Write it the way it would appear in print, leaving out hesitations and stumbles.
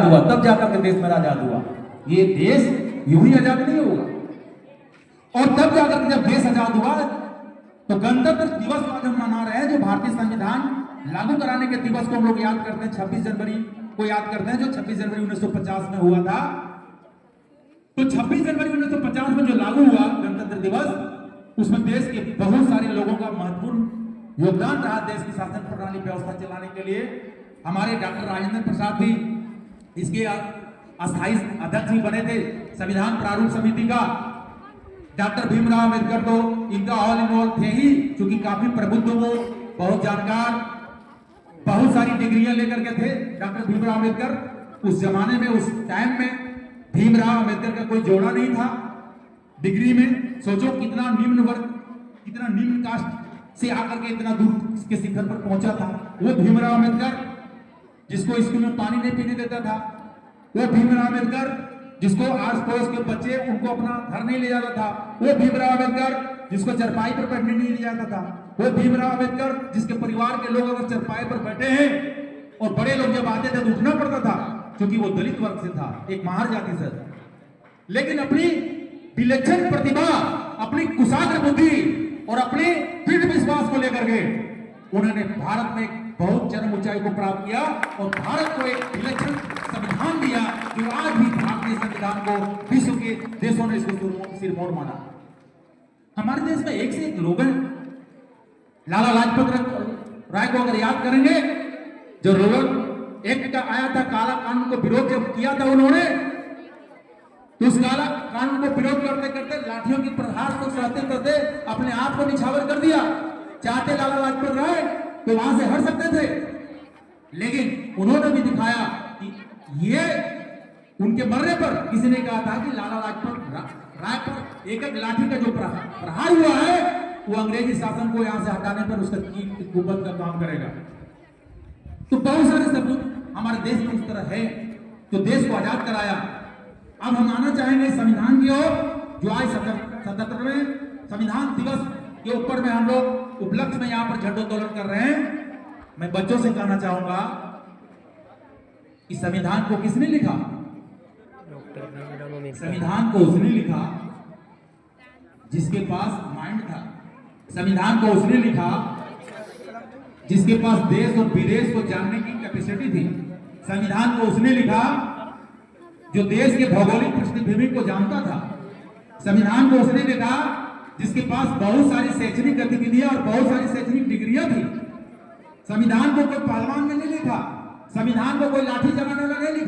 हुआ, तब जाकर के देश मेरा आजाद हुआ। ये देश यूं ही आजाद नहीं होगा। और तब जाकर के जब देश आजाद हुआ तो गणतंत्र दिवस आज हम मना रहे हैं, जो भारतीय संविधान लागू कराने के दिवस को हम लोग याद करते हैं, 26 जनवरी को याद करते हैं, जो 26 जनवरी 1950 में हुआ था। तो 26 जनवरी 1950 में जो लागू हुआ गणतंत्र दिवस, उसमें देश के बहुत सारे लोगों का महत्वपूर्ण योगदान रहा देश की शासन प्रणाली व्यवस्था चलाने के लिए। हमारे डॉक्टर राजेंद्र प्रसाद भी इसके अस्थायी अध्यक्ष भी बने थे संविधान प्रारूप समिति का। डॉक्टर भीमराव अंबेडकर तो इनका ऑल इन ऑल थे ही, क्योंकि काफी प्रबुद्ध, वो बहुत जानकार, बहुत सारी डिग्रियां लेकर के थे डॉक्टर भीमराव अंबेडकर। उस जमाने में, उस टाइम में भीमराव अंबेडकर का कोई जोड़ा नहीं था डिग्री में। सोचो कितना निम्न वर्ग, कितना निम्न कास्ट से आकर के इतना दूर के शिखर पर पहुंचा था वो भीमराव अंबेडकर, जिसको स्कूल में पानी नहीं पीने देता था। वो भीमराव अंबेडकर जिसको आस पड़ोस के बच्चे उनको अपना घर नहीं ले जाता था। वो भीमराव अंबेडकर जिसको चरपाई पर बैठने नहीं ले जाता था। वो भीमराव अंबेडकर जिसके परिवार के लोग अगर चरपाई पर बैठे हैं और बड़े लोग जब आते थे तो उठना पड़ता था, क्योंकि वो दलित वर्ग से था, एक महार जाति से। लेकिन अपनी विलक्षण प्रतिभा, अपनी कुशाग्र बुद्धि और अपने दृढ़ विश्वास को लेकर के उन्होंने भारत में बहुत चरम ऊंचाई को प्राप्त किया और भारत को एक विलक्षण संविधान दिया, जो आज भी भारतीय संविधान को विश्व के देशों ने इसको सिरमौर माना। हमारे देश में एक से एक लोग हैं। लाला लाजपत राय को अगर याद करेंगे, जो रोलर एक्ट का आया था, काला कानून को विरोध जब किया था उन्होंने, तो उस काला कानून को विरोध करते करते लाठियों की प्रहार को सहते करते अपने आप को निछावर कर दिया। चाहते लाला लाजपत राय तो वहां से हट सकते थे, लेकिन उन्होंने भी दिखाया कि ये उनके मरने पर किसी ने कहा था कि लाला लाजपत राय पर एक एक लाठी का जो प्रहार हुआ है वो अंग्रेजी शासन को यहां से हटाने पर उसका कुबत का काम करेगा। तो बहुत सारे सबूत हमारे देश में इस तरह है जो देश को आजाद कराया। अब हम आना चाहेंगे संविधान की ओर, जो आज 77वें संविधान दिवस के ऊपर में हम लोग उपलक्ष्य में यहाँ पर झंडोत्तोलन कर रहे हैं। मैं बच्चों से कहना चाहूंगा कि संविधान को किसने लिखा? संविधान को उसने लिखा जिसके पास माइंड था। संविधान को उसने लिखा जिसके पास देश और विदेश को जानने की कैपेसिटी थी। संविधान को उसने लिखा जो देश के भौगोलिक पृष्ठभूमि को जानता था। संविधान को उसने लिखा जिसके पास बहुत सारी शैक्षणिक गतिविधियां और बहुत सारी शैक्षणिक डिग्रियां थी। संविधान को कोई पहलवान ने नहीं लिखा, संविधान को कोई लाठी जमाने वाला नहीं लिखा।